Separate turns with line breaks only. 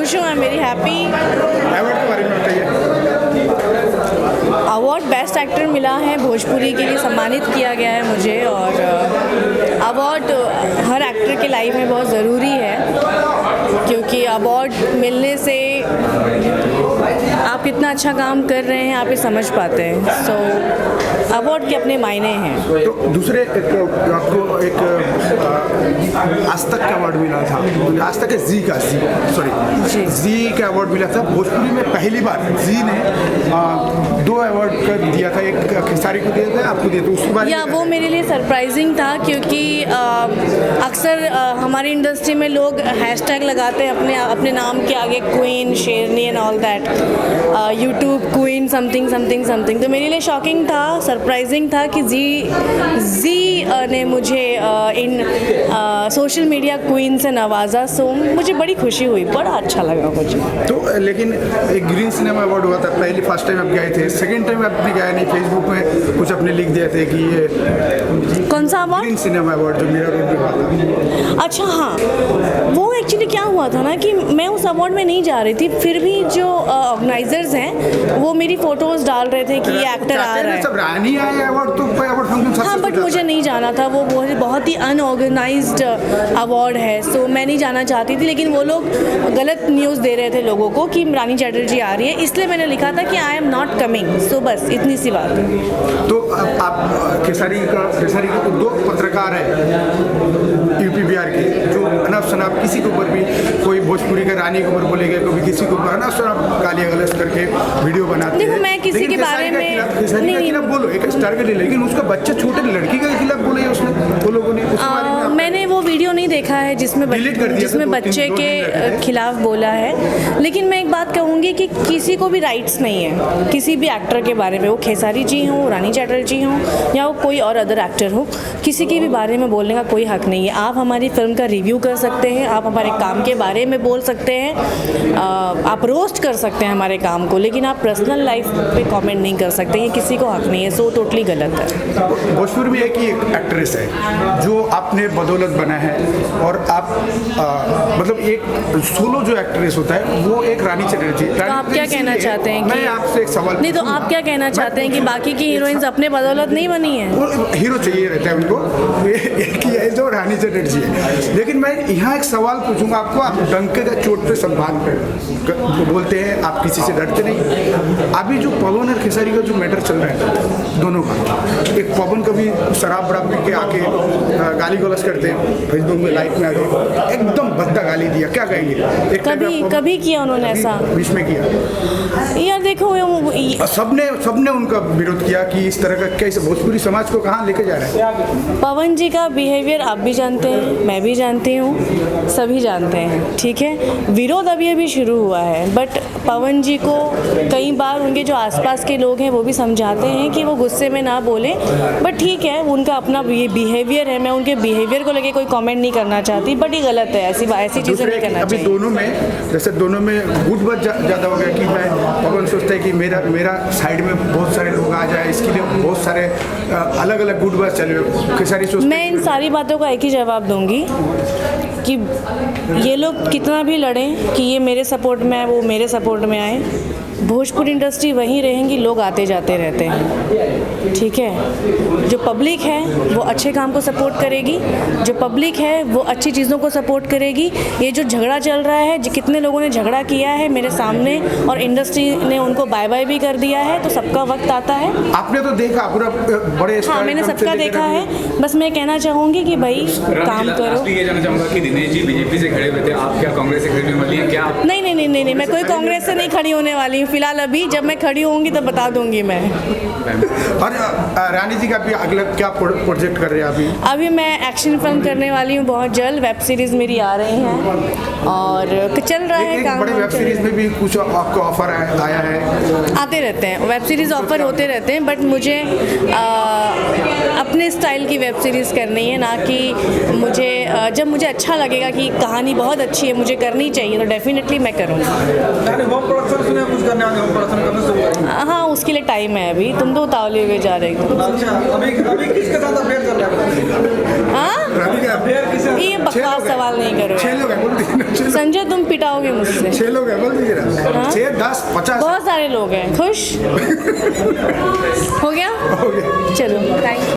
खुश हूँ, I am very happy.
Award के बारे में बताइए।
अवार्ड बेस्ट एक्टर मिला है, भोजपुरी के लिए सम्मानित किया गया है मुझे। और अवार्ड हर एक्टर के लाइफ में बहुत ज़रूरी है, क्योंकि अवार्ड मिलने से आप कितना अच्छा काम कर रहे हैं आप ये समझ पाते हैं। सो अवार्ड के अपने मायने हैं।
तो दूसरे आपको एक आज तक का अवार्ड मिला था, आज तक जी का अवार्ड मिला था भोजपुरी में। पहली बार जी ने 2 अवार्ड कर दिया था, एक खेसारी को दिया था, आपको दिया था, उसके बारे में
वो मेरे लिए सरप्राइजिंग था, क्योंकि अक्सर हमारी इंडस्ट्री में लोग हैशटैग लगाते हैं अपने नाम के आगे, क्वीन, शेरनी and all that, YouTube queen something something something. तो मेरे लिए शॉकिंग था, सरप्राइजिंग था कि जी ने मुझे इन सोशल मीडिया क्वीन से नवाजा। सो मुझे बड़ी खुशी हुई, बड़ा अच्छा लगा मुझे।
तो लेकिन एक ग्रीन सिनेमा अवार्ड हुआ था, पहले फर्स्ट टाइम आप गए थे, सेकंड टाइम आपने गया नहीं, फेसबुक में कुछ अपने लिख दिए थे कि ये
कौन सा अवार्ड?
ग्रीन सिनेमा अवार्ड जो मेरा रोड में हुआ था।
अच्छा, हाँ, वो एक्चुअली क्या हुआ था ना कि मैं उस अवार्ड में नहीं जा रही थी, फिर भी जो ऑर्गेनाइजर्स हैं वो मेरी फोटोज डाल रहे थे कि ये एक्टर आ रहा है।
सब रानी आए अवार्ड तो अवार्ड फंक्शन।
हाँ, बट मुझे नहीं जाना था, वो बहुत ही अनऑर्गेनाइज्ड अवार्ड है। सो मैं नहीं जाना चाहती थी, लेकिन वो लोग गलत न्यूज़ दे रहे थे लोगों को कि रानी चैटर्जी आ रही है, इसलिए मैंने लिखा था कि आई एम नॉट कमिंग। सो बस इतनी सी बात है।
तो आप खेसारी के 2 पत्रकार हैं यूपी बिहार के, जो अनफ शनाफ किसी के ऊपर भी, कोई भोजपुरी के रानी के ऊपर बोलेगा, कभी किसी के ऊपर अनफ शनाफ गालियाँ गलौज करके वीडियो बनाते हैं।
देखो, मैं किसी के बारे में
खेसारी के खिलाफ बोलो, एक स्टार के लिए, लेकिन उसका बच्चा छोटे लड़की के खिलाफ बोले उसने, वो लोगों ने
मैंने वो वीडियो नहीं देखा है जिसमें बच्चे के खिलाफ बोला है। लेकिन मैं एक बात कहूँगी कि किसी को भी राइट्स नहीं है किसी भी एक्टर के बारे में, वो खेसारी जी हों, रानी चैटर्जी हों, या वो कोई और अदर एक्टर हो, किसी के भी बारे में बोलने का कोई हक नहीं है। आप हमारी फिल्म का रिव्यू कर सकते हैं, आप हमारे काम के बारे में बोल सकते हैं, आप रोस्ट कर सकते हैं हमारे काम को, लेकिन आप पर्सनल लाइफ पे कमेंट नहीं कर सकते, ये किसी को हक नहीं है। सो टोटली गलत है।
भोजपुर में एक ही एक्ट्रेस है जो आपने बदौलत बना है, और आप मतलब एक सोलो जो एक्ट्रेस होता है वो एक रानी चैटर्जी।
तो आप क्या कहना चाहते हैं?
मैं आपसे एक सवाल
नहीं, तो आप क्या कहना चाहते हैं कि बाकी की हीरोइंस अपने बदौलत नहीं बनी है?
हीरो चाहिए रहता है उनको, एक ही है जो रानी चैटर्जी है। लेकिन मैं यहाँ एक सवाल पूछूंगा आपको, आप डंके का चोट पे संभाल कर बोलते हैं, आप किसी से डरते नहीं। अभी जो पवन और खेसारी का जो मैटर चल रहा है दोनों का, एक पवन कभी शराब बराब पी के आके गाली गलौज करते हैं, फेसबुक में लाइव में आके एकदम भद्दा गाली दिया, क्या कहेंगे?
कभी किया उन्होंने ऐसा?
बीच में किया
यार देखो,
सबने उनका विरोध किया कि इस तरह का कैसे भोजपुरी समाज को कहाँ लेके जा रहा है।
पवन जी का बिहेवियर आप भी जानते हैं, मैं भी जानती हूँ, सभी जानते हैं, ठीक है। विरोध अभी शुरू हुआ है, बट पवन जी को कई बार उनके जो आसपास के लोग हैं वो भी समझाते हैं कि वो गुस्से में ना बोले, बट ठीक है, उनका अपना बिहेवियर है। मैं उनके बिहेवियर को लेके कोई कमेंट नहीं करना चाहती, बट ये गलत है, ऐसी चीज़ें नहीं करना चाहिए।
अभी दोनों में गुट बहुत ज़्यादा हो गया कि मैं पवन सोचता है कि मेरा साइड में बहुत सारे लोग आ जाए, इसके लिए बहुत सारे अलग अलग गुट बात चले। खेसारी सोचते
मैं इन सारी बातों का एक ही जवाब दूंगी कि ये लोग कितना भी लड़ें कि ये मेरे सपोर्ट में आए, वो मेरे सपोर्ट में आए, भोजपुरी इंडस्ट्री वहीं रहेंगी, लोग आते जाते रहते हैं, ठीक है। जो पब्लिक है वो अच्छे काम को सपोर्ट करेगी, जो पब्लिक है वो अच्छी चीज़ों को सपोर्ट करेगी। ये जो झगड़ा चल रहा है, कितने लोगों ने झगड़ा किया है मेरे सामने, और इंडस्ट्री ने उनको बाय बाय भी कर दिया है, तो सबका वक्त आता है।
आपने तो देखा पूरा बड़े,
हाँ, मैंने सबका देखा है। बस मैं कहना चाहूँगी कि भाई काम करो।
ये जानना चाहूँगा कि दिनेश जी बीजेपी से खड़े हुए थे, आप क्या कांग्रेस से खड़े होने वाली हैं? क्या
नहीं, मैं कोई कांग्रेस से नहीं खड़ी होने वाली हूँ फिलहाल। अभी जब मैं खड़ी होंगी तो बता दूंगी मैं।
और रानी जी का भी अगला क्या प्रोजेक्ट कर रहे हैं
अभी मैं एक्शन फिल्म करने वाली हूँ बहुत जल्द। वेब सीरीज मेरी आ रही हैं और चल रहा है काम।
बड़े वेब सीरीज में भी कुछ आपको ऑफर आया है?
आते रहते हैं वेब सीरीज, ऑफर होते रहते हैं, बट मुझे अपने स्टाइल की वेब सीरीज़ करनी है, ना कि मुझे जब मुझे अच्छा लगेगा कि कहानी बहुत अच्छी है, मुझे करनी चाहिए, तो डेफिनेटली मैं करूँगी।
हाँ, उसके लिए टाइम है अभी, तुम तो उतावले हुए
जा रहे हैं।
अभी किसके साथ अफेयर चल रहा है?
हाँ,
अभी क्या
ये बकवास सवाल नहीं करो
6 लोग हैं, बोल दीजिए ना, 6 लोग।
संजय, तुम पिटाओगे मुझसे।
6 लोग हैं, बोल दीजिए ना। 6, 10, 50
बहुत सारे लोग हैं। खुश हो गया?
हो गया।